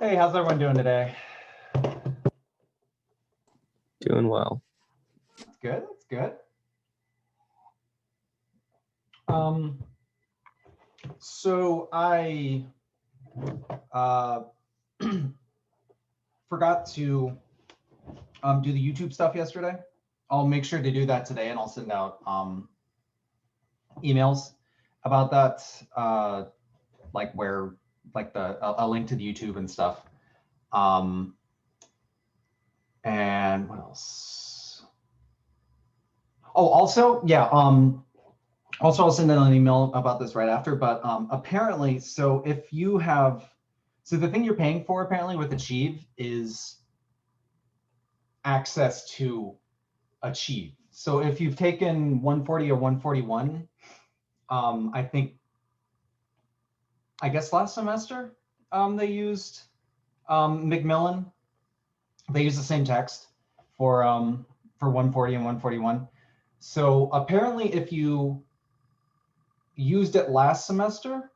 Hey, how's everyone doing today? Doing well. That's good. That's good. So I forgot to do the YouTube stuff yesterday. I'll make sure to do that today, and I'll send out emails about that, like a link to the YouTube and stuff. And what else? Oh, also, yeah. Also, I'll send out an email about this right after, but apparently, so if you have, so the thing you're paying for apparently with Achieve is access to Achieve. So if you've taken 140 or 141, I guess last semester, they used Macmillan. They use the same text for 140 and 141. So apparently if you used it last semester,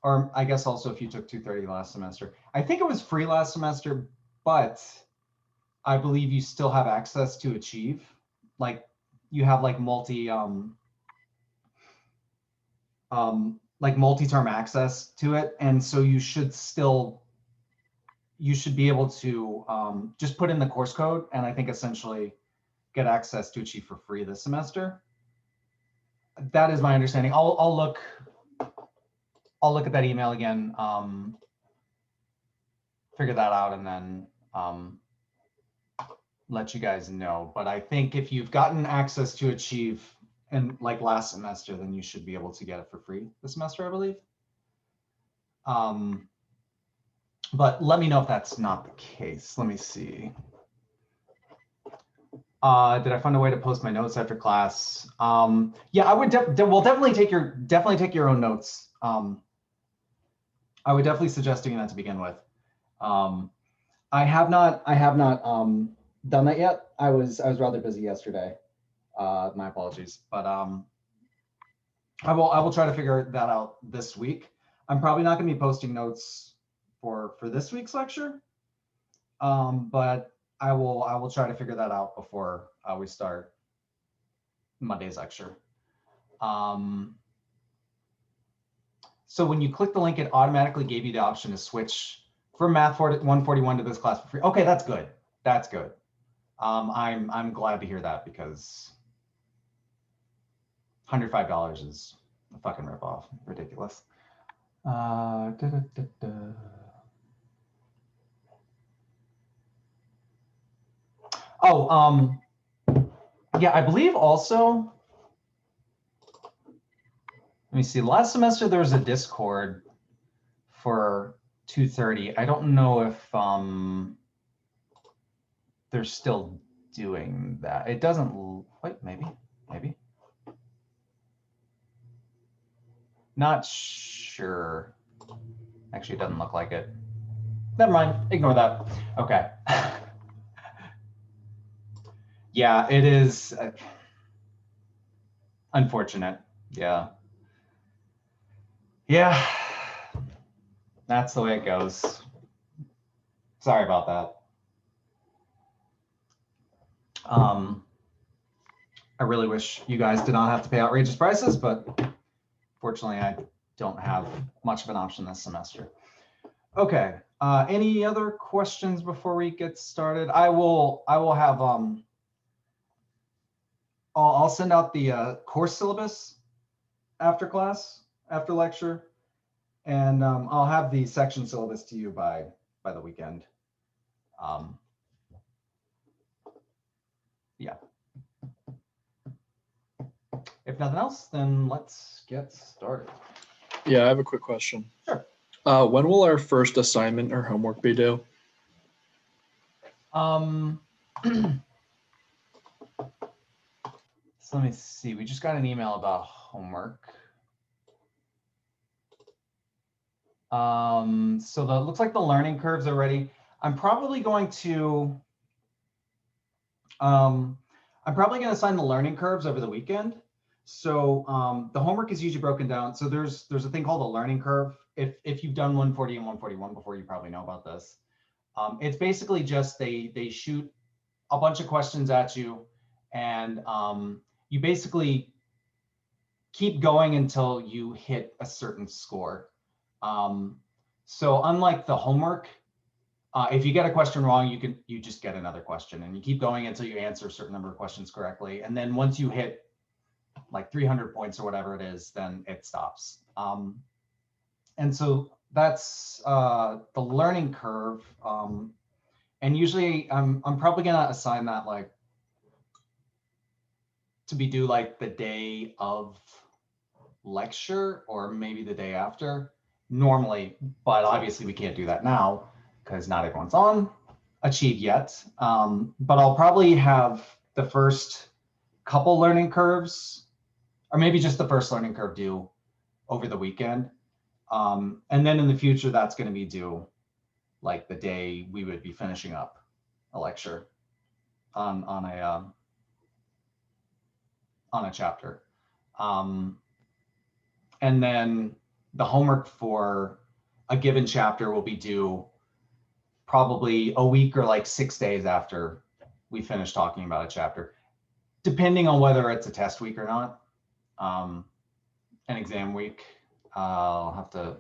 or I guess also if you took 230 last semester, I think it was free last semester, but I believe you still have access to Achieve. Like you have like multi-term access to it. And so you should be able to just put in the course code and I think essentially get access to Achieve for free this semester. That is my understanding. I'll look at that email again, figure that out, and then let you guys know. But I think if you've gotten access to Achieve and like last semester, then you should be able to get it for free this semester, I believe. But let me know if that's not the case. Let me see. Did I find a way to post my notes after class? Yeah, I would definitely take your own notes. I would definitely suggest doing that to begin with. I have not done that yet. I was rather busy yesterday. My apologies, but I will try to figure that out this week. I'm probably not going to be posting notes for this week's lecture, but I will try to figure that out before we start Monday's lecture. So when you click the link, it automatically gave you the option to switch from Math 141 to this class for free. Okay, that's good. That's good. I'm glad to hear that because $105 is a fucking ripoff. Ridiculous. Oh, yeah, I believe also, let me see, last semester there was a Discord for 230. I don't know if they're still doing that. It doesn't, wait, maybe. Not sure. Actually, it doesn't look like it. Never mind, ignore that. Okay. Yeah, it is unfortunate. Yeah. Yeah, that's the way it goes. Sorry about that. I really wish you guys did not have to pay outrageous prices, but fortunately, I don't have much of an option this semester. Okay. Any other questions before we get started? I will have I'll send out the course syllabus after class, after lecture, and I'll have the section syllabus to you by the weekend. Yeah. If nothing else, then let's get started. Yeah, I have a quick question. Sure. When will our first assignment or homework be due? So let me see. We just got an email about homework. So it looks like the learning curves are ready. I'm probably going to assign the learning curves over the weekend. So the homework is usually broken down. So there's a thing called a learning curve if you've done 140 and 141 before, you probably know about this. It's basically just they shoot a bunch of questions at you, and you basically keep going until you hit a certain score. So unlike the homework, if you get a question wrong, you just get another question, and you keep going until you answer a certain number of questions correctly. And then once you hit like 300 points or whatever it is, then it stops. And so that's the learning curve. And usually I'm probably gonna assign that like to be due like the day of lecture or maybe the day after normally, but obviously we can't do that now because not everyone's on Achieve yet. But I'll probably have the first couple learning curves, or maybe just the first learning curve due over the weekend. And then in the future, that's going to be due like the day we would be finishing up a lecture on a chapter. And then the homework for a given chapter will be due probably a week or like 6 days after we finish talking about a chapter, depending on whether it's a test week or not. An exam week, I'll have to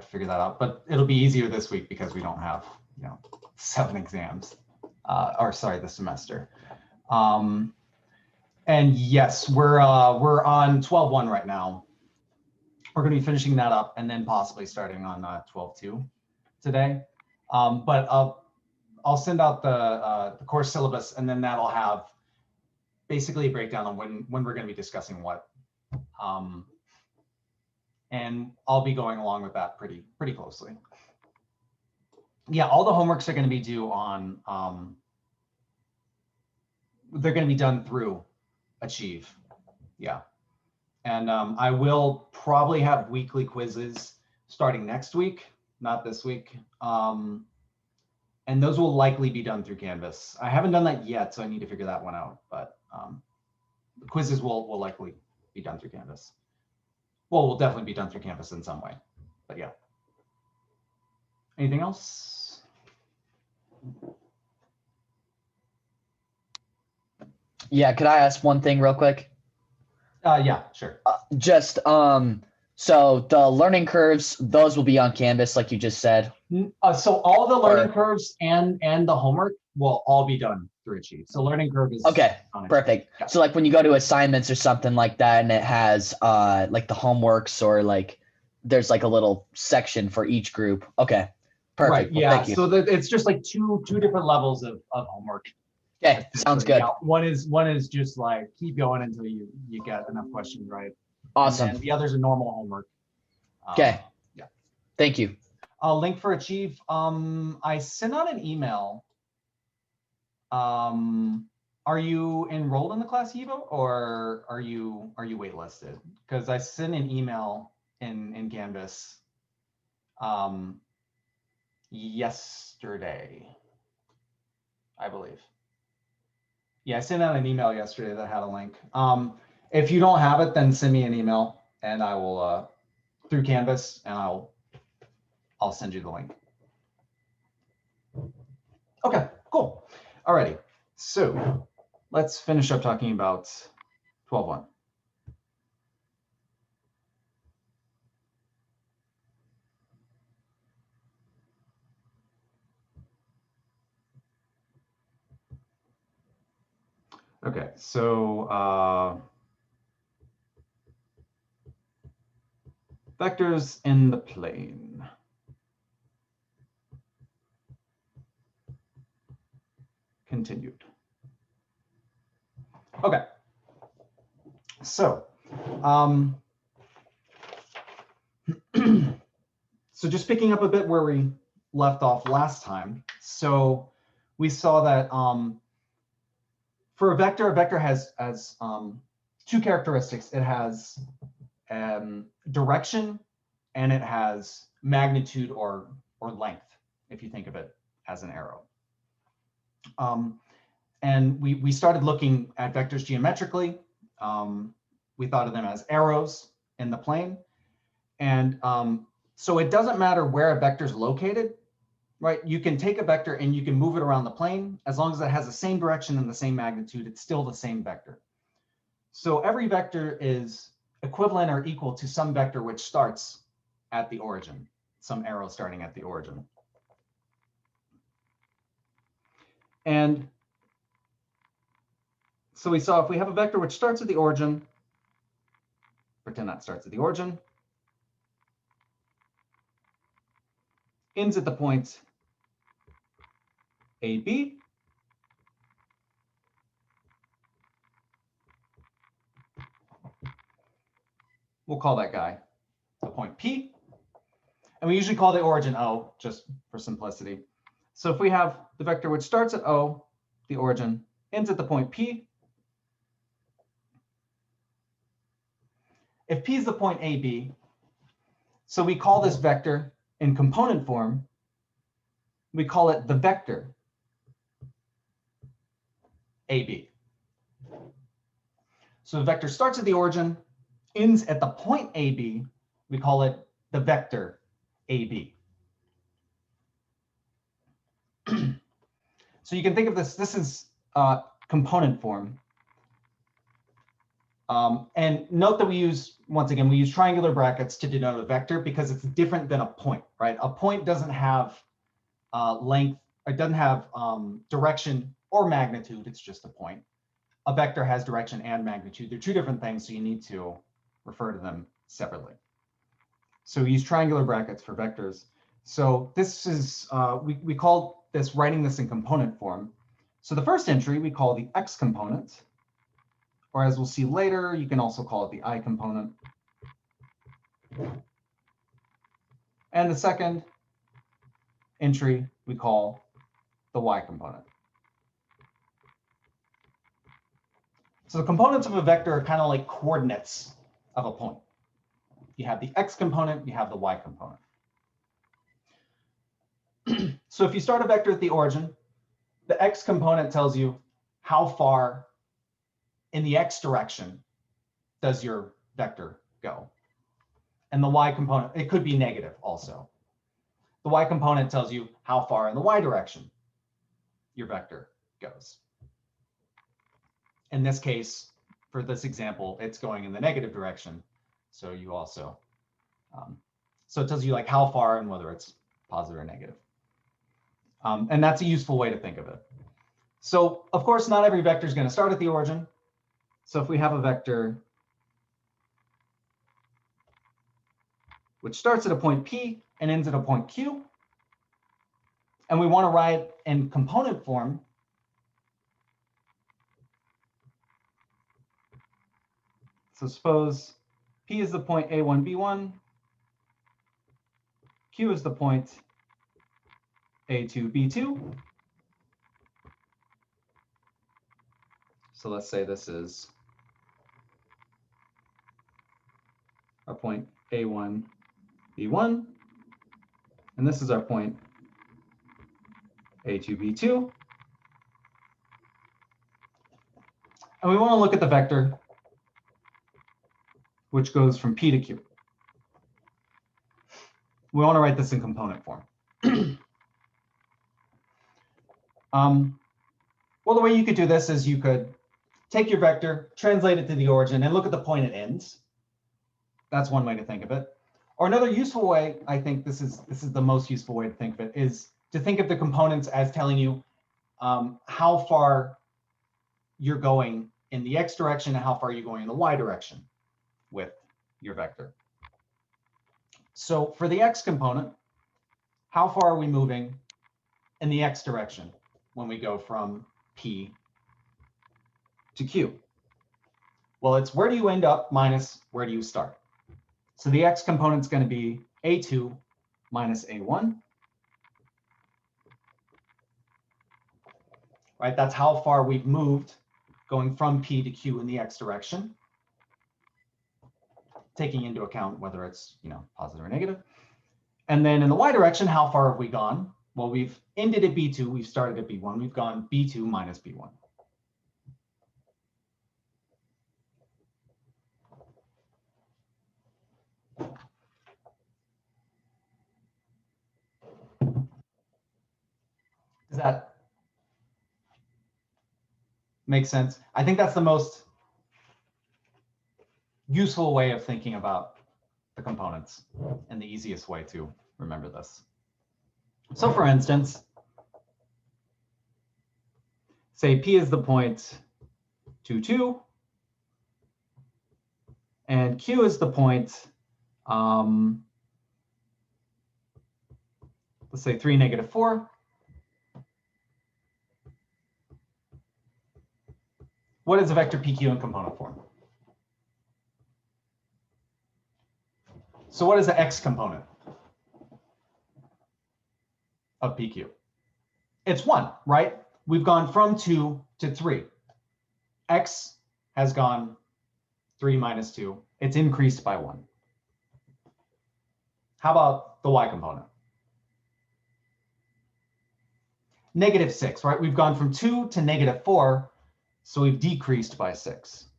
figure that out, but it'll be easier this week because we don't have 7 exams, this semester. And yes, we're on 12.1 right now. We're going to be finishing that up and then possibly starting on 12.2 today. But I'll send out the course syllabus, and then that'll have basically a breakdown on when we're going to be discussing what. And I'll be going along with that pretty closely. Yeah, all the homeworks are going to be due on, they're going to be done through Achieve. Yeah. And I will probably have weekly quizzes starting next week, not this week. And those will likely be done through Canvas. I haven't done that yet, so I need to figure that one out. But the quizzes will likely be done through Canvas. Well, will definitely be done through Canvas in some way. But yeah. Anything else? Yeah, could I ask one thing real quick? Yeah, sure. So the learning curves, those will be on Canvas, like you just said. So all the learning curves and the homework will all be done through Achieve. So learning curve is okay. on Achieve. Perfect. Yeah. So like when you go to assignments or something like that, and it has like the homeworks, or like there's like a little section for each group. Okay. Perfect. Right. Well, Yeah. thank you. So it's just like two different levels of homework. Okay. Sounds good. Yeah, one is just like keep going until you get enough questions right. Awesome. And the others are normal homework. Okay. Yeah. Thank you. Link for Achieve. I sent out an email. Are you enrolled in the class Evo, or are you waitlisted? Because I sent an email in Canvas yesterday, I believe. Yeah, I sent out an email yesterday that had a link. If you don't have it, then send me an email and I will through Canvas, and I'll send you the link. Okay, cool. Alrighty, so let's finish up talking about 12.1. Okay, so vectors in the plane. Continued. Okay, so so just picking up a bit where we left off last time. So we saw that for a vector has two characteristics. It has direction, and it has magnitude or length, if you think of it as an arrow. And we started looking at vectors geometrically. We thought of them as arrows in the plane. And So it doesn't matter where a vector is located, right? You can take a vector and you can move it around the plane. As long as it has the same direction and the same magnitude, it's still the same vector. So every vector is equivalent or equal to some vector which starts at the origin, some arrow starting at the origin. And so we saw if we have a vector which starts at the origin, pretend that starts at the origin, ends at the point AB, we'll call that guy the point P. And we usually call the origin O, just for simplicity. So if we have the vector which starts at O, the origin, ends at the point P. If P is the point AB, so we call this vector in component form, we call it the vector AB. So the vector starts at the origin, ends at the point AB, we call it the vector AB. So you can think of this is component form. And note that we use, once again, we use triangular brackets to denote a vector because it's different than a point, right? A point doesn't have length, it doesn't have direction or magnitude, it's just a point. A vector has direction and magnitude. They're two different things, so you need to refer to them separately. So we use triangular brackets for vectors. So this is, we call this writing this in component form. So the first entry we call the x component, or as we'll see later, you can also call it the I component. And the second entry we call the y component. So the components of a vector are kind of like coordinates of a point. You have the x component, you have the y component. So if you start a vector at the origin, the x component tells you how far in the x direction does your vector go. And the y component, it could be negative also. The y component tells you how far in the y direction your vector goes. In this case, for this example, it's going in the negative direction. So you also, so it tells you like how far and whether it's positive or negative. And that's a useful way to think of it. So of course, not every vector is going to start at the origin. So if we have a vector which starts at a point P and ends at a point Q, and we want to write in component form, so suppose P is the point A1, B1, Q is the point A2, B2. So let's say this is our point A1, B1, and this is our point A2, B2. And we want to look at the vector which goes from P to Q. We want to write this in component form. Well, the way you could do this is you could take your vector, translate it to the origin, and look at the point it ends. That's one way to think of it. Or another useful way, I think this is the most useful way to think of it, is to think of the components as telling you how far you're going in the x direction and how far you're going in the y direction with your vector. So for the x component, how far are we moving in the x direction when we go from P to Q? Well, it's where do you end up minus where do you start. So the x component is going to be A2 minus A1. Right, that's how far we've moved going from P to Q in the x direction, taking into account whether it's positive or negative. And then in the y direction, how far have we gone? Well, we've ended at B2, we've started at B1, we've gone B2 minus B1. Makes sense. I think that's the most useful way of thinking about the components and the easiest way to remember this. So for instance, say P is the point 2, 2, and Q is the point, let's say 3, -4. What is a vector PQ in component form? So what is the X component of PQ? It's 1, right? We've gone from 2 to 3. X has gone 3 minus 2. It's increased by 1. How about the Y component? -6, right? We've gone from 2 to -4, so we've decreased by 6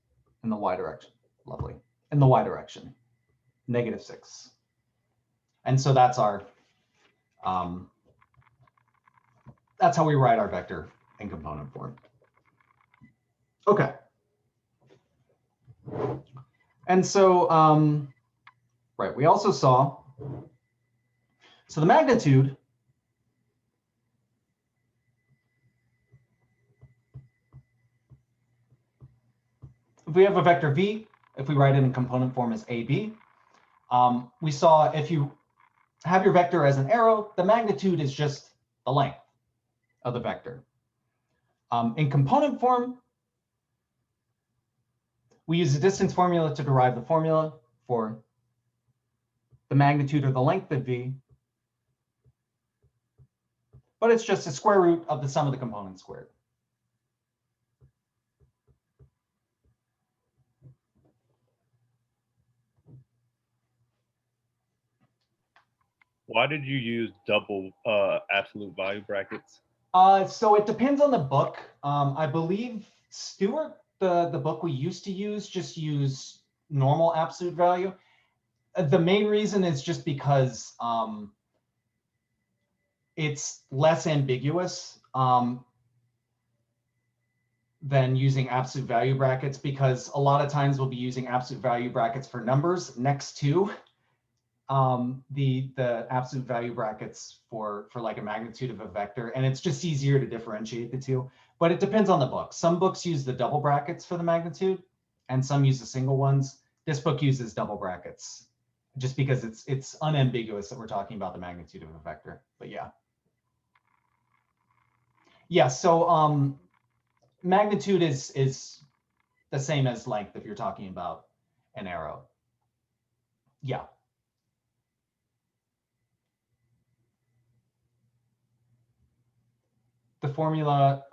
in the Y direction. Lovely. In the Y direction, -6. And so that's our, that's how we write our vector in component form. Okay. And so, right, we also saw, so the magnitude if we have a vector v, if we write it in component form as AB, we saw if you have your vector as an arrow, the magnitude is just the length of the vector. In component form, we use the distance formula to derive the formula for the magnitude or the length of v, but it's just a square root of the sum of the components squared. Why did you use double absolute value brackets? So it depends on the book. I believe Stewart, the book we used to use, just use normal absolute value. The main reason is just because it's less ambiguous than using absolute value brackets, because a lot of times we'll be using absolute value brackets for numbers next to the absolute value brackets for like a magnitude of a vector, and it's just easier to differentiate the two. But it depends on the book. Some books use the double brackets for the magnitude, and some use the single ones. This book uses double brackets just because it's unambiguous that we're talking about the magnitude of a vector. But yeah. Yeah, so magnitude is the same as length if you're talking about an arrow. Yeah. The formula,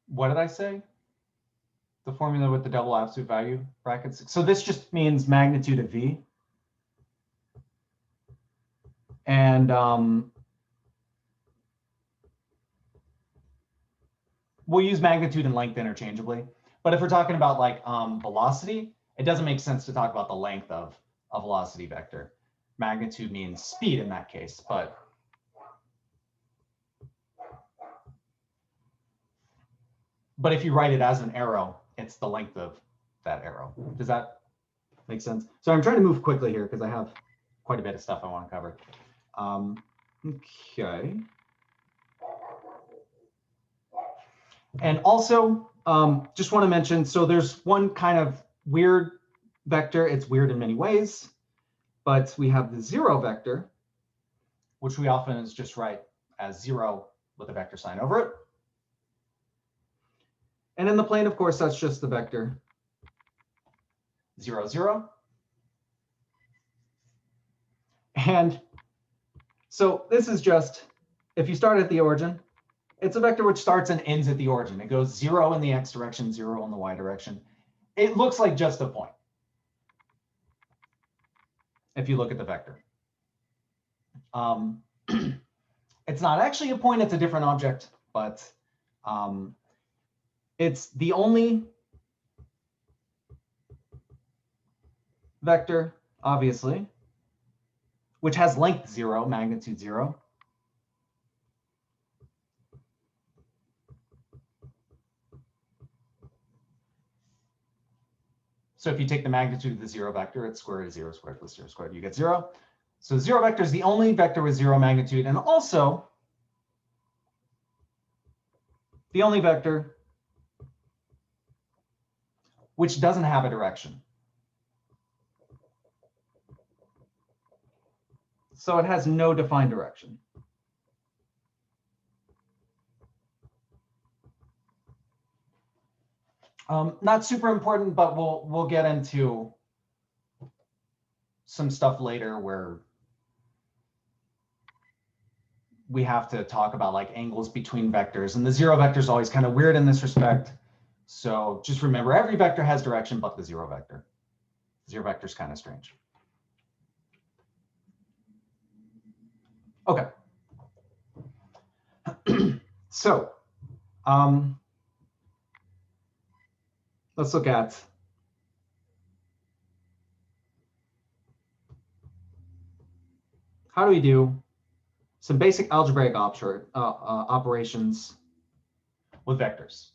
what did I say? The formula with the double absolute value brackets. So this just means magnitude of v. And we'll use magnitude and length interchangeably. But if we're talking about like velocity, it doesn't make sense to talk about the length of a velocity vector. Magnitude means speed in that case, but if you write it as an arrow, it's the length of that arrow. Does that make sense? So I'm trying to move quickly here because I have quite a bit of stuff I want to cover. Okay. And also, just want to mention, so there's one kind of weird vector. It's weird in many ways, but we have the 0 vector, which we often just write as 0 with a vector sign over it. And in the plane, of course, that's just the vector 0, 0. And so this is just, if you start at the origin, it's a vector which starts and ends at the origin. It goes 0 in the x direction, 0 in the y direction. It looks like just a point if you look at the vector. It's not actually a point, it's a different object, but it's the only vector, obviously, which has length 0, magnitude 0. So if you take the magnitude of the 0 vector, it's square root of 0 squared plus 0 squared, you get 0. So 0 vector is the only vector with 0 magnitude, and also the only vector which doesn't have a direction. So it has no defined direction. Not super important, but we'll get into some stuff later where we have to talk about like angles between vectors, and the 0 vector is always kind of weird in this respect. So just remember, every vector has direction but the 0 vector. 0 vector is kind of strange. Okay. So let's look at how do we do some basic algebraic operations with vectors.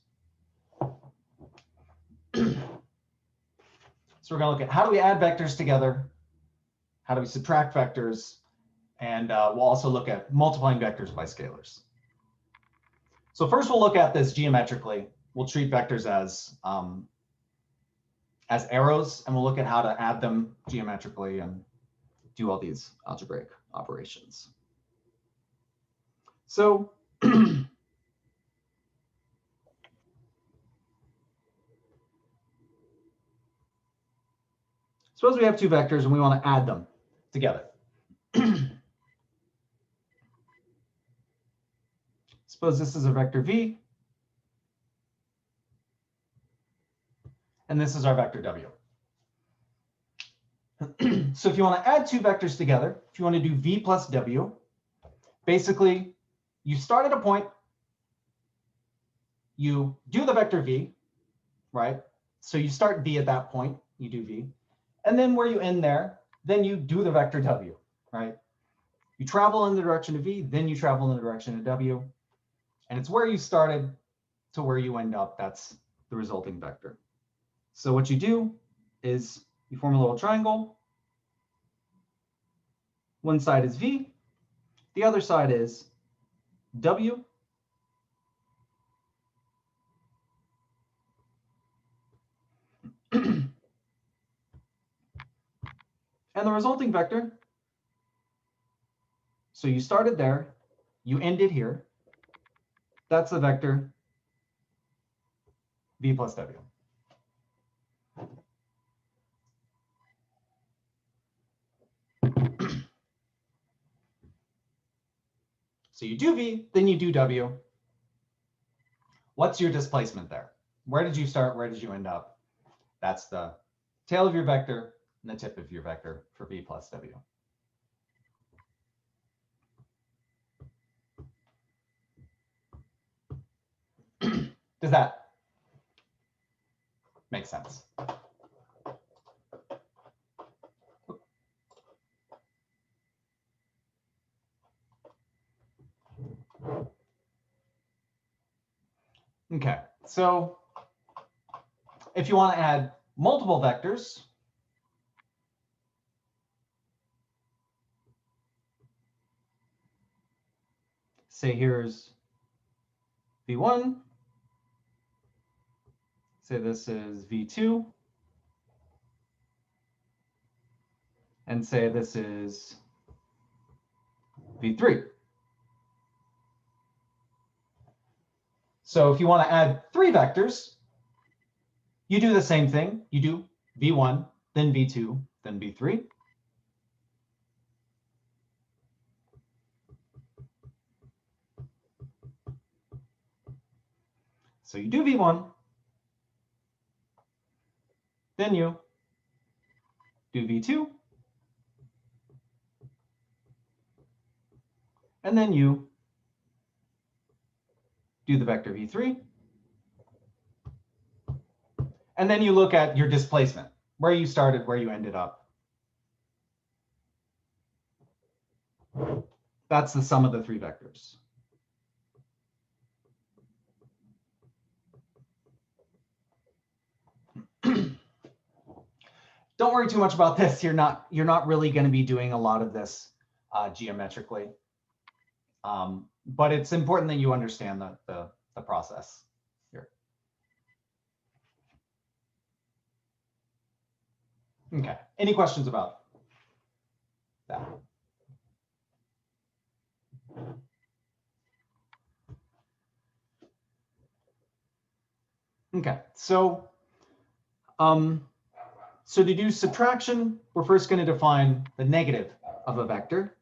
So we're going to look at how do we add vectors together, how do we subtract vectors, and we'll also look at multiplying vectors by scalars. So first we'll look at this geometrically. We'll treat vectors as arrows, and we'll look at how to add them geometrically and do all these algebraic operations. So suppose we have two vectors and we want to add them together. Suppose this is a vector v, and this is our vector w. So if you want to add two vectors together, if you want to do v plus w, basically you start at a point, you do the vector v, right? So you start v at that point, you do v, and then where you end there, then you do the vector w, right? You travel in the direction of v, then you travel in the direction of w, and it's where you started to where you end up. That's the resulting vector. So what you do is you form a little triangle. One side is v, the other side is w. And the resulting vector, so you started there, you ended here. That's the vector v plus w. So you do v, then you do w. What's your displacement there? Where did you start? Where did you end up? That's the tail of your vector and the tip of your vector for v plus w. Does that make sense? Okay, so if you want to add multiple vectors, say here's v1, say this is v2, and say this is v3. So if you want to add three vectors, you do the same thing. You do v1, then v2, then v3. So you do v1, then you do v2, and then you do the vector v3. And then you look at your displacement, where you started, where you ended up. That's the sum of the three vectors. don't worry too much about this. You're not really going to be doing a lot of this geometrically. But it's important that you understand the process here. Okay, any questions about that? Okay, so so to do subtraction, we're first going to define the negative of a vector.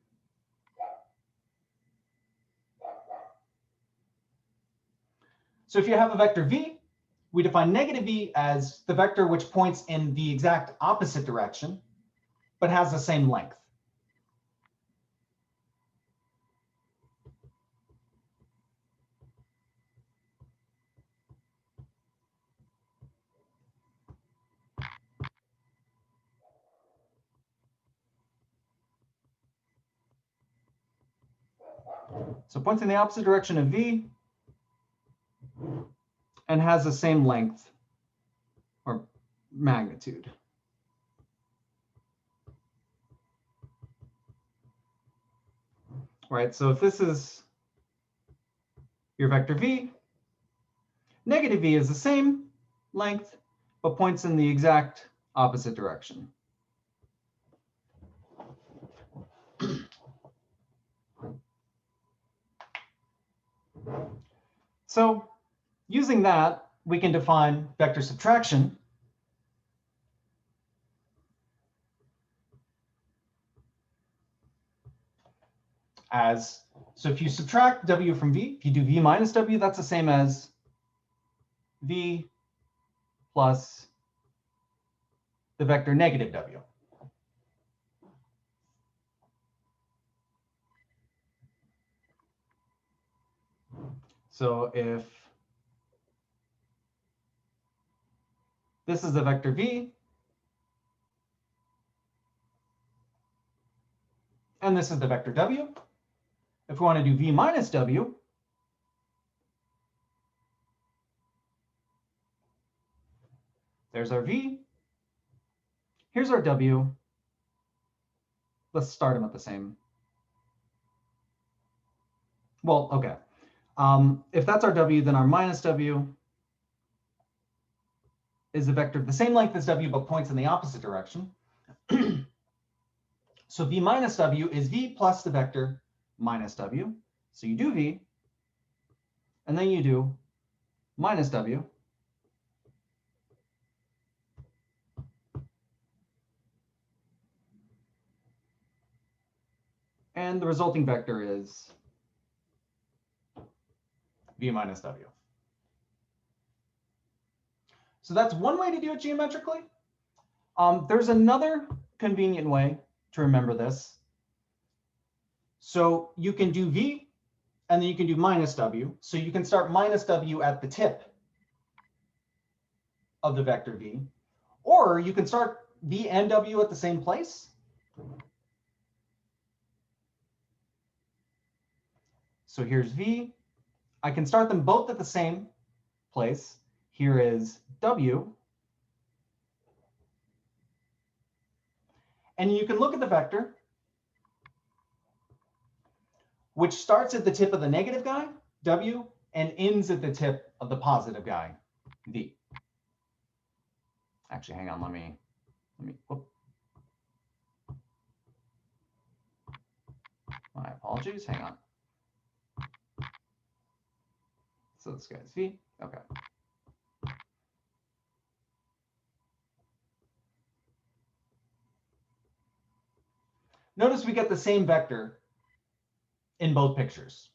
So if you have a vector v, we define negative v as the vector which points in the exact opposite direction, but has the same length. So points in the opposite direction of v and has the same length or magnitude. Right, so if this is your vector v, negative v is the same length, but points in the exact opposite direction. So using that, we can define vector subtraction as, so if you subtract w from v, if you do v minus w, that's the same as v plus the vector negative w. So if this is the vector v, and this is the vector w, if we want to do v minus w, there's our v, here's our w. Let's start them at the same. Well, okay. If that's our w, then our minus w is the vector the same length as w, but points in the opposite direction. So v minus w is v plus the vector minus w. So you do v, and then you do minus w. And the resulting vector is v minus w. So that's one way to do it geometrically. There's another convenient way to remember this. So you can do v, and then you can do minus w. So you can start minus w at the tip of the vector v, or you can start v and w at the same place. So here's v. I can start them both at the same place. Here is w. And you can look at the vector, which starts at the tip of the negative guy, w, and ends at the tip of the positive guy, v. Actually, hang on, let me, whoop. My apologies, hang on. So this guy's v, okay. Notice we get the same vector in both pictures.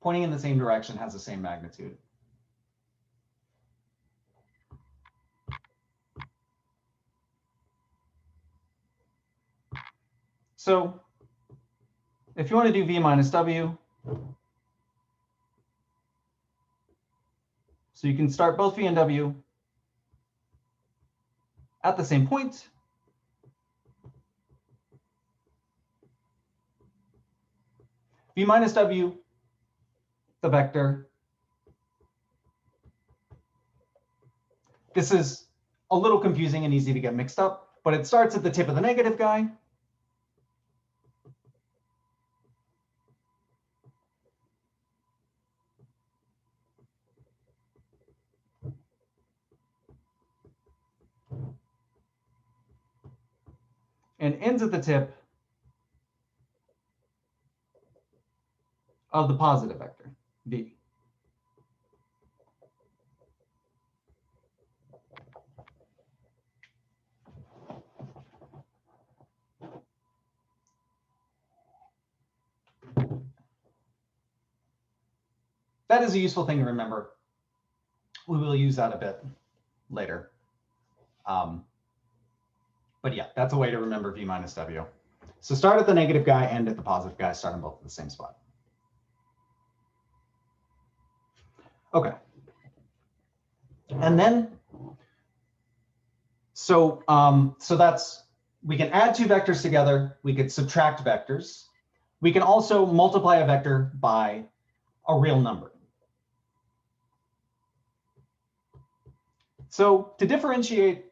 Pointing in the same direction, has the same magnitude. So if you want to do v minus w, so you can start both v and w at the same point. V minus w, the vector. This is a little confusing and easy to get mixed up, but it starts at the tip of the negative guy. And ends at the tip of the positive vector, v. That is a useful thing to remember. We will use that a bit later. But yeah, that's a way to remember v minus w. So start at the negative guy, end at the positive guy, start them both at the same spot. Okay. And then, so that's, we can add two vectors together. We could subtract vectors. We can also multiply a vector by a real number. So to differentiate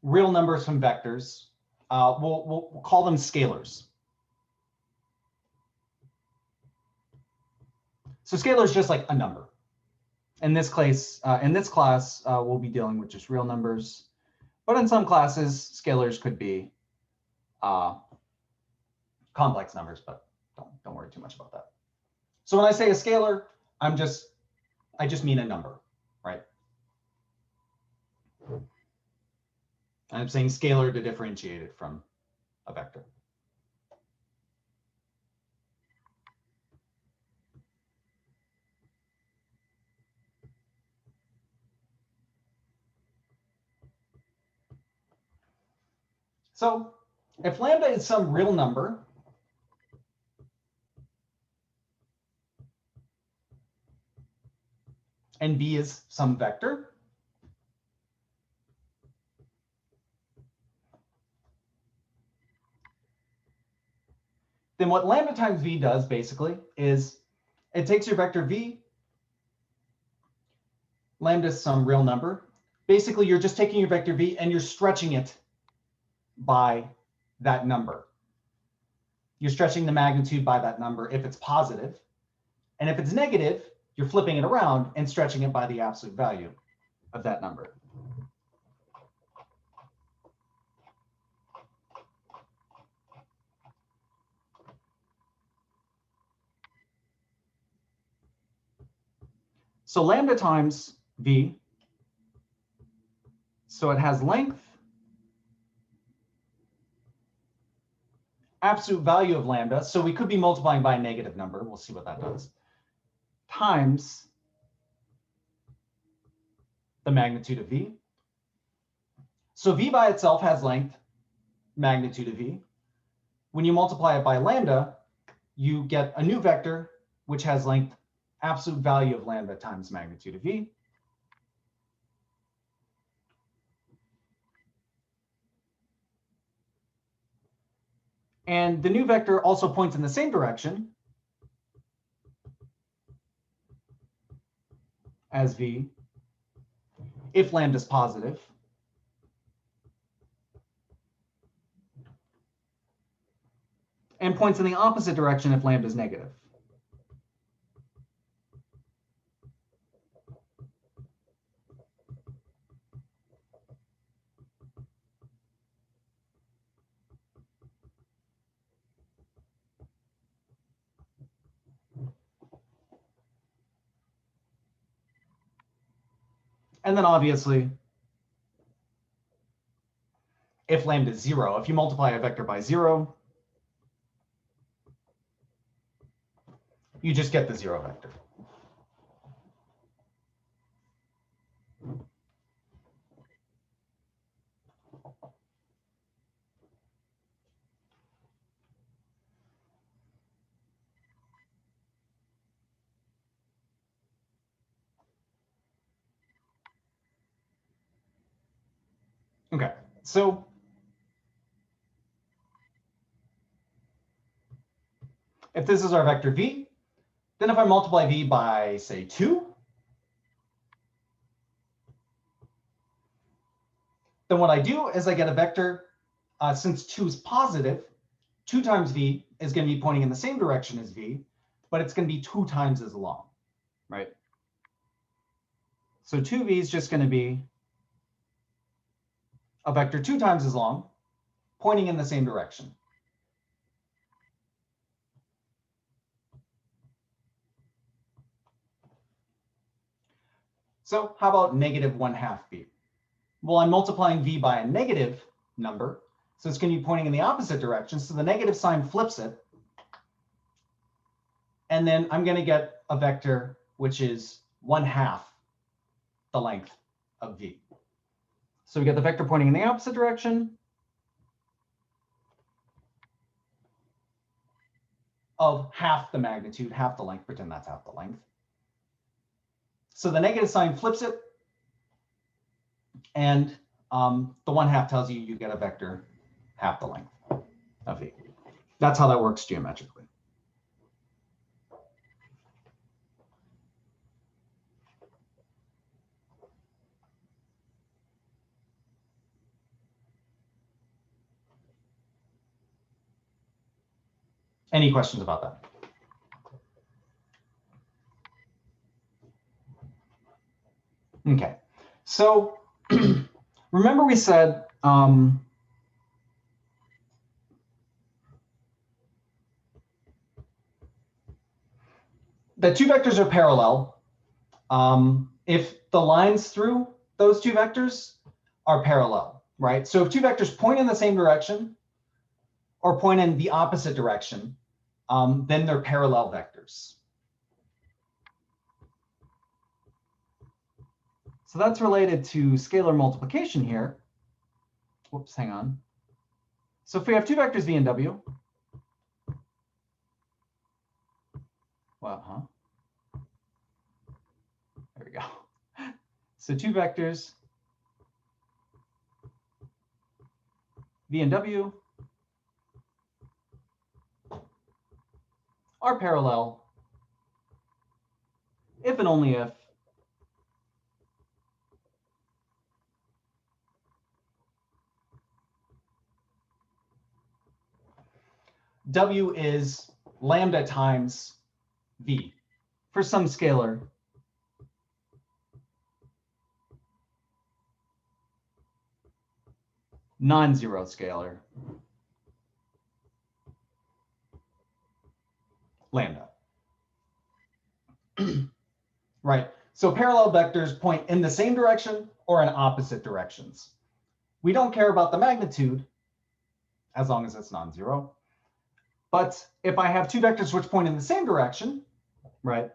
real numbers from vectors, we'll call them scalars. So scalar is just like a number. In this class, we'll be dealing with just real numbers. But in some classes, scalars could be complex numbers, but don't worry too much about that. So when I say a scalar, I just mean a number, right? I'm saying scalar to differentiate it from a vector. So if lambda is some real number, and v is some vector, then what lambda times v does basically is it takes your vector v, lambda is some real number. Basically, you're just taking your vector v and you're stretching it by that number. You're stretching the magnitude by that number if it's positive. And if it's negative, you're flipping it around and stretching it by the absolute value of that number. So lambda times v, so it has length, absolute value of lambda, so we could be multiplying by a negative number, we'll see what that does, times the magnitude of v. So v by itself has length, magnitude of v. When you multiply it by lambda, you get a new vector which has length, absolute value of lambda times magnitude of v. And the new vector also points in the same direction as v if lambda is positive. And points in the opposite direction if lambda is negative. And then obviously, if lambda is 0, if you multiply a vector by 0, you just get the 0 vector. Okay, so if this is our vector v, then if I multiply v by, say, 2, then what I do is I get a vector, since 2 is positive, 2 times v is going to be pointing in the same direction as v, but it's going to be 2 times as long, right? So 2v is just going to be a vector 2 times as long, pointing in the same direction. So how about -1/2 v? Well, I'm multiplying v by a negative number, so it's going to be pointing in the opposite direction. So the negative sign flips it. And then I'm going to get a vector which is 1/2 the length of v. So we get the vector pointing in the opposite direction of half the magnitude, half the length, pretend that's half the length. So the negative sign flips it, and the 1/2 tells you you get a vector half the length of v. That's how that works geometrically. Any questions about that? Okay, so remember we said that 2 vectors are parallel if the lines through those 2 vectors are parallel, right? So if 2 vectors point in the same direction or point in the opposite direction, then they're parallel vectors. So that's related to scalar multiplication here. Whoops, hang on. So if we have 2 vectors v and w, well, there we go. So 2 vectors v and w are parallel if and only if w is lambda times v for some scalar non-zero scalar lambda. Right, so parallel vectors point in the same direction or in opposite directions. We don't care about the magnitude as long as it's non-zero. But if I have 2 vectors which point in the same direction, right,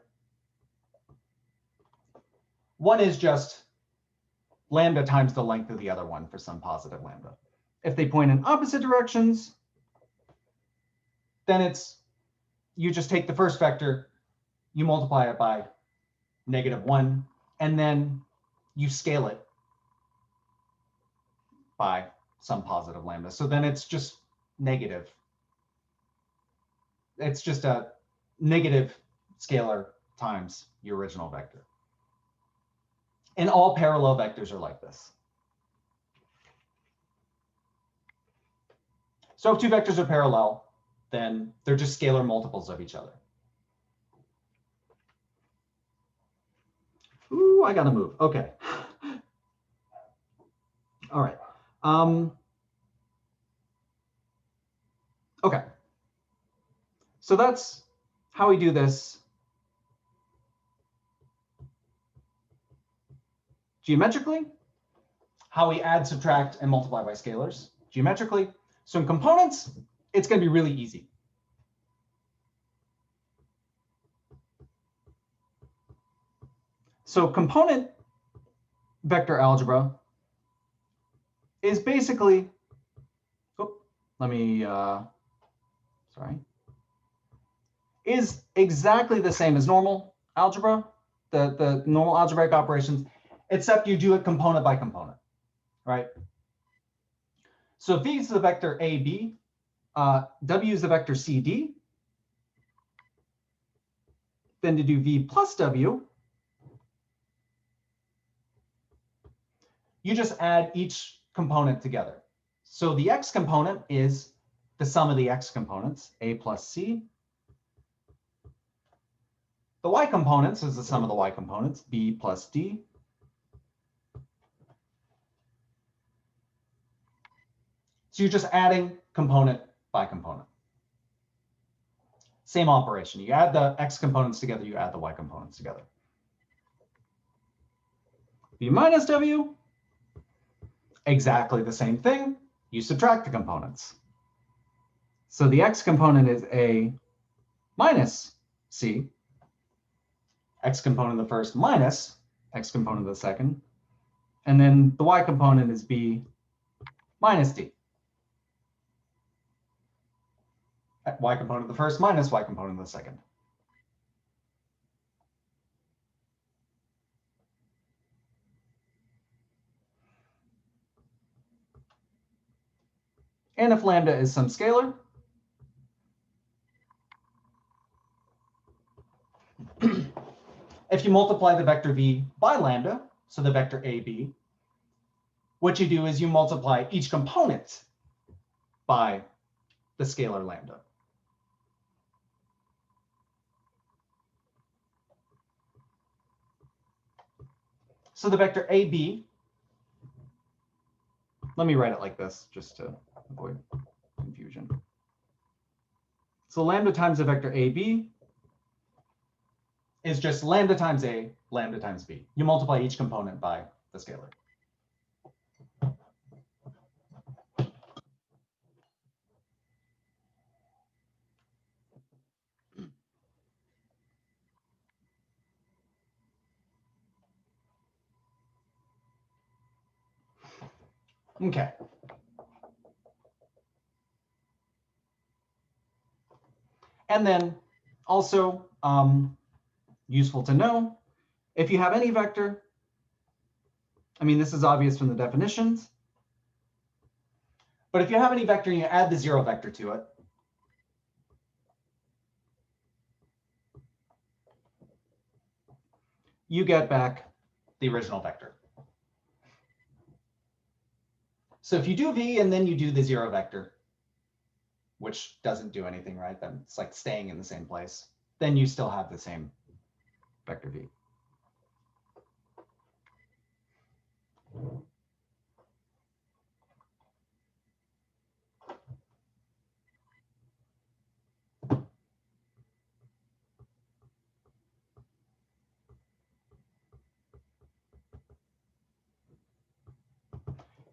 one is just lambda times the length of the other one for some positive lambda. If they point in opposite directions, then you just take the first vector, you multiply it by -1, and then you scale it by some positive lambda. So then it's just negative. It's just a negative scalar times your original vector. And all parallel vectors are like this. So if 2 vectors are parallel, then they're just scalar multiples of each other. Ooh, I gotta move. Okay. All right. Okay. So that's how we do this geometrically, how we add, subtract, and multiply by scalars geometrically. So in components, it's going to be really easy. So component vector algebra is basically, is exactly the same as normal algebra, the normal algebraic operations, except you do it component by component, right? So if v is the vector AB, w is the vector CD, then to do v plus w, you just add each component together. So the x component is the sum of the x components, a plus c. The y components is the sum of the y components, b plus d. So you're just adding component by component. Same operation. You add the x components together, you add the y components together. v minus w, exactly the same thing. You subtract the components. So the x component is a minus c, x component of the first minus x component of the second, and then the y component is b minus d. Y component of the first minus y component of the second. And if lambda is some scalar, if you multiply the vector v by lambda, so the vector ab, what you do is you multiply each component by the scalar lambda. So the vector AB, let me write it like this just to avoid confusion. So lambda times the vector AB is just lambda times A, lambda times B. You multiply each component by the scalar. Okay. And then also useful to know, if you have any vector, I mean, this is obvious from the definitions, but if you have any vector and you add the zero vector to it, you get back the original vector. So if you do v and then you do the zero vector, which doesn't do anything, right? Then it's like staying in the same place. Then you still have the same vector v.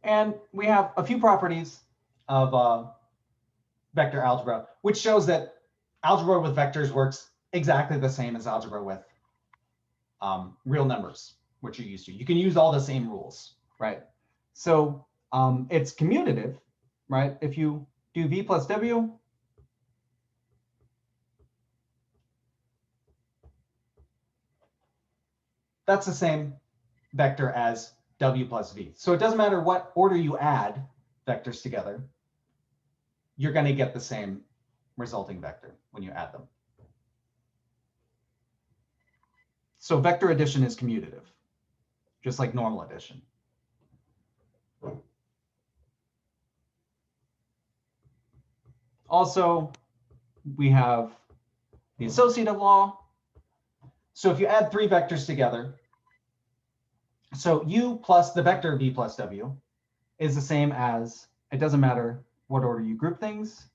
And we have a few properties of vector algebra, which shows that algebra with vectors works exactly the same as algebra with real numbers, which you're used to. You can use all the same rules, right? So it's commutative, right? If you do v plus w, that's the same vector as w plus v. So it doesn't matter what order you add vectors together, you're going to get the same resulting vector when you add them. So vector addition is commutative, just like normal addition. Also, we have the associative law. So if you add three vectors together, so u plus the vector v plus w is the same as, it doesn't matter what order you group things,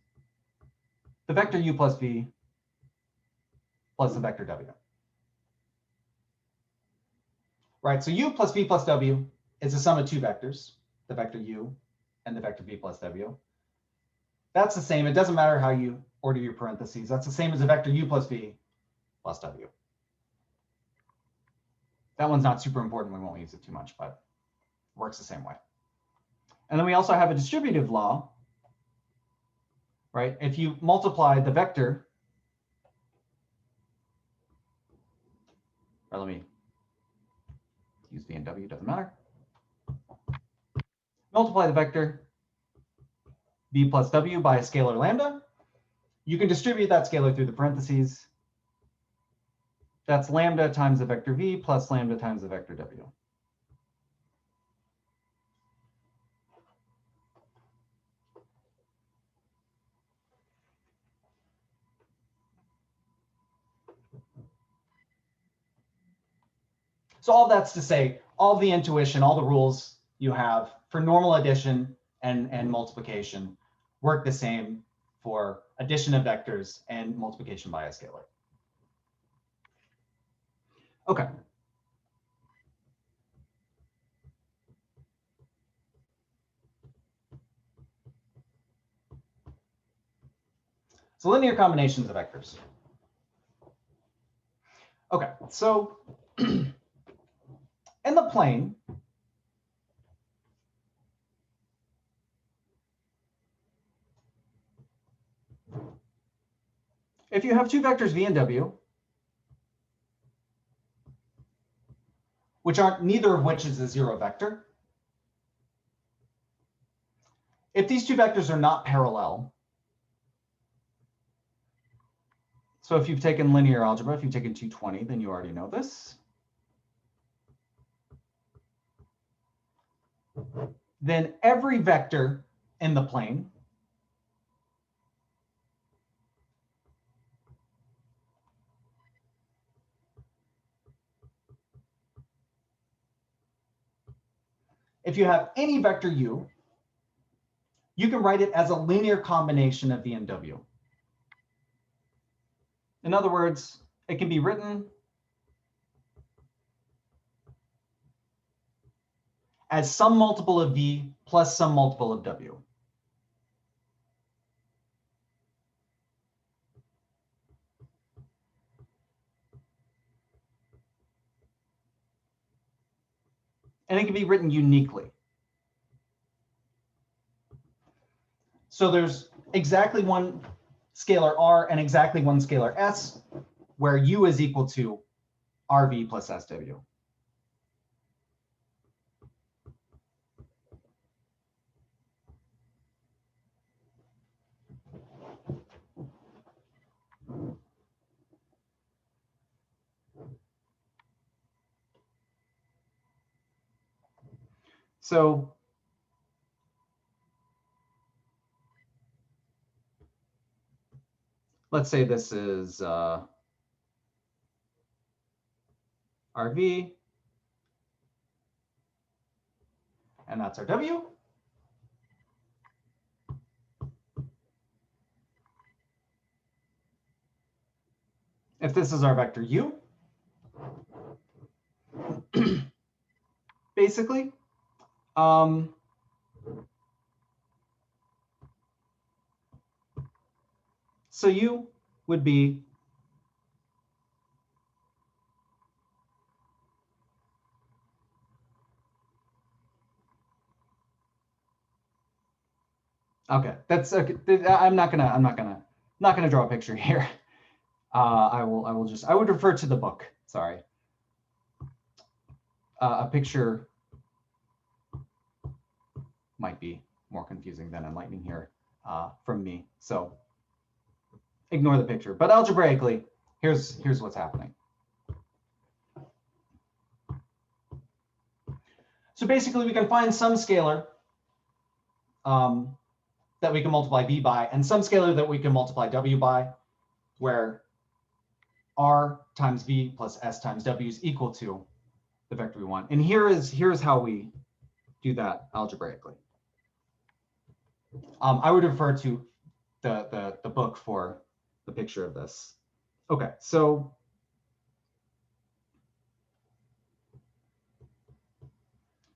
the vector u plus v plus the vector w. Right, so u plus v plus w is the sum of two vectors, the vector u and the vector v plus w. That's the same. It doesn't matter how you order your parentheses. That's the same as the vector u plus v plus w. That one's not super important. We won't use it too much, but it works the same way. And then we also have a distributive law, right? If you multiply the vector, or let me use v and w, doesn't matter. Multiply the vector v plus w by a scalar lambda. You can distribute that scalar through the parentheses. That's lambda times the vector v plus lambda times the vector w. So all that's to say, all the intuition, all the rules you have for normal addition and multiplication work the same for addition of vectors and multiplication by a scalar. Okay. So linear combinations of vectors. Okay, so in the plane, if you have two vectors v and w, which aren't neither of which is a zero vector, if these two vectors are not parallel, so if you've taken linear algebra, if you've taken 220, then you already know this. Then every vector in the plane if you have any vector u, you can write it as a linear combination of v and w. In other words, it can be written as some multiple of v plus some multiple of w. And it can be written uniquely. So there's exactly one scalar r and exactly one scalar s, where u is equal to rv plus sw. So let's say this is RV, and that's our W. If this is our vector U, basically, so U would be okay. That's okay. I'm not gonna draw a picture here. I would refer to the book. Sorry. A picture might be more confusing than enlightening here from me. So ignore the picture. But algebraically, here's what's happening. So basically, we can find some scalar that we can multiply v by, and some scalar that we can multiply w by, where r times v plus s times w is equal to the vector we want. And here's how we do that algebraically. I would refer to the book for the picture of this. Okay, so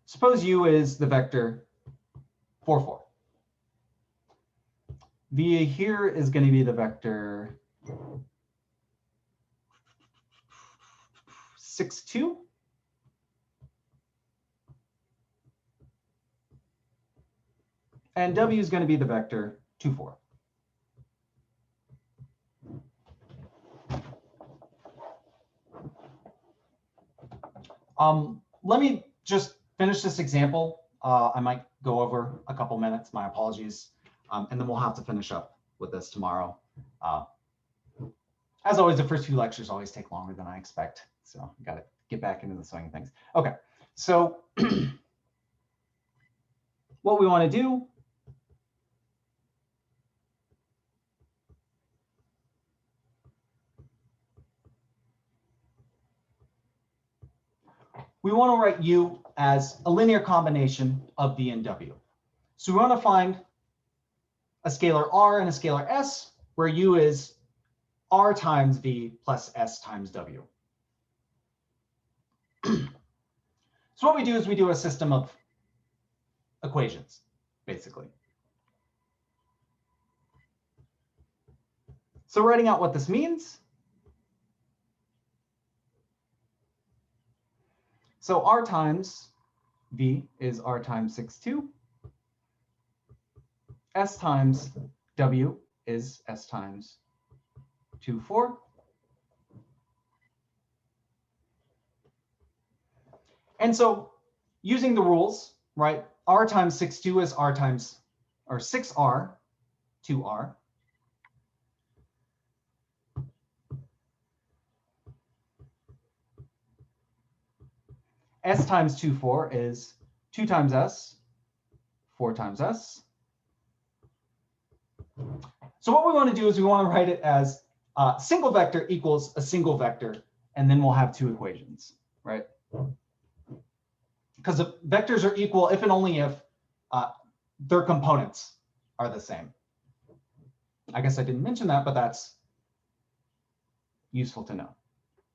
suppose u is the vector 4, 4. V here is going to be the vector 6, 2. And W is going to be the vector 2, 4. Let me just finish this example. I might go over a couple minutes, my apologies. And then we'll have to finish up with this tomorrow. As always, the first few lectures always take longer than I expect. So I got to get back into the swing of things. Okay, so what we want to do we want to write U as a linear combination of V and W. So we want to find a scalar R and a scalar S, where U is R times V plus S times W. So what we do is we do a system of equations, basically. So writing out what this means. So R times V is R times 6, 2. S times W is S times 2, 4. And so using the rules, right? R times 6, 2 is R times, or 6R, 2R. S times 2, 4 is 2 times S, 4 times S. So what we want to do is we want to write it as a single vector equals a single vector, and then we'll have two equations, right? Because the vectors are equal if and only if their components are the same. I guess I didn't mention that, but that's useful to know.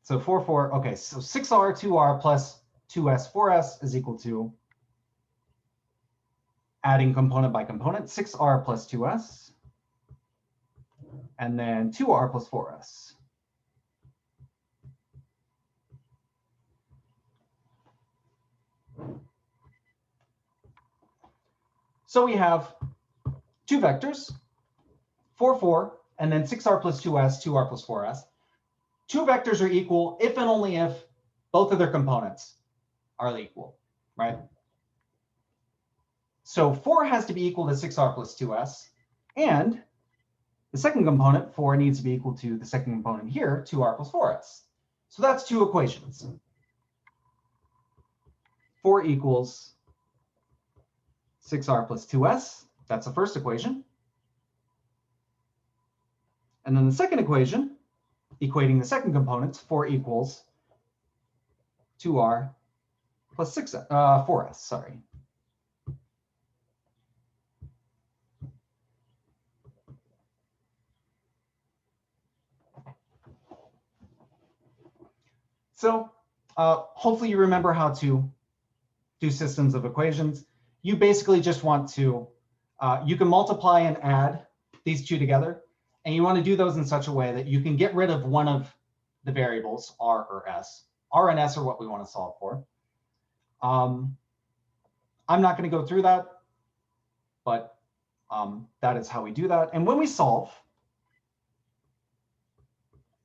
So 4, 4, okay, so 6R, 2R plus 2S, 4S is equal to, adding component by component, 6R plus 2S, and then 2R plus 4S. So we have two vectors, 4, 4, and then 6R plus 2S, 2R plus 4S. Two vectors are equal if and only if both of their components are equal, right? So 4 has to be equal to 6R plus 2S, and the second component, 4, needs to be equal to the second component here, 2R plus 4S. So that's two equations. 4 equals 6R plus 2S. That's the first equation. And then the second equation, equating the second components, 4 equals 2R plus 4S, sorry. So hopefully you remember how to do systems of equations. You basically just want to, you can multiply and add these two together, and you want to do those in such a way that you can get rid of one of the variables, R or S. R and S are what we want to solve for. I'm not going to go through that, but that is how we do that. And when we solve,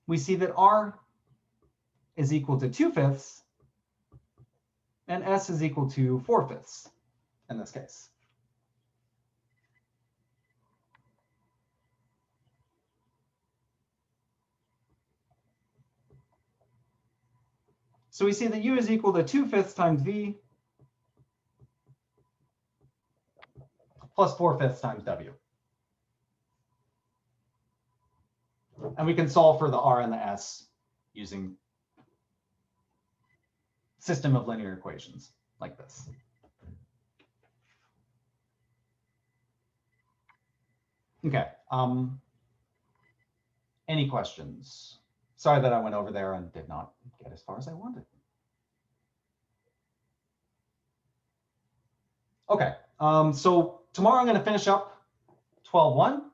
we see that R is equal to 2/5, and S is equal to 4/5 in this case. So we see that U is equal to 2/5 times V plus 4/5 times W. And we can solve for the R and the S using system of linear equations like this. Okay. Any questions? Sorry that I went over there and did not get as far as I wanted. Okay. So tomorrow I'm going to finish up 12.1,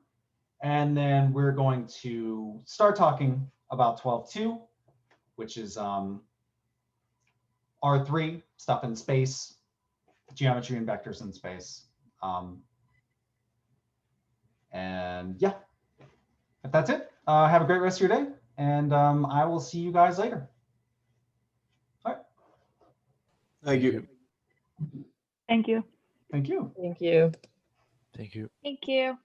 and then we're going to start talking about 12.2, which is R3, stuff in space, geometry and vectors in space. And yeah, if that's it, have a great rest of your day, and I will see you guys later. All right. Thank you. Thank you. Thank you. Thank you. Thank you. Thank you.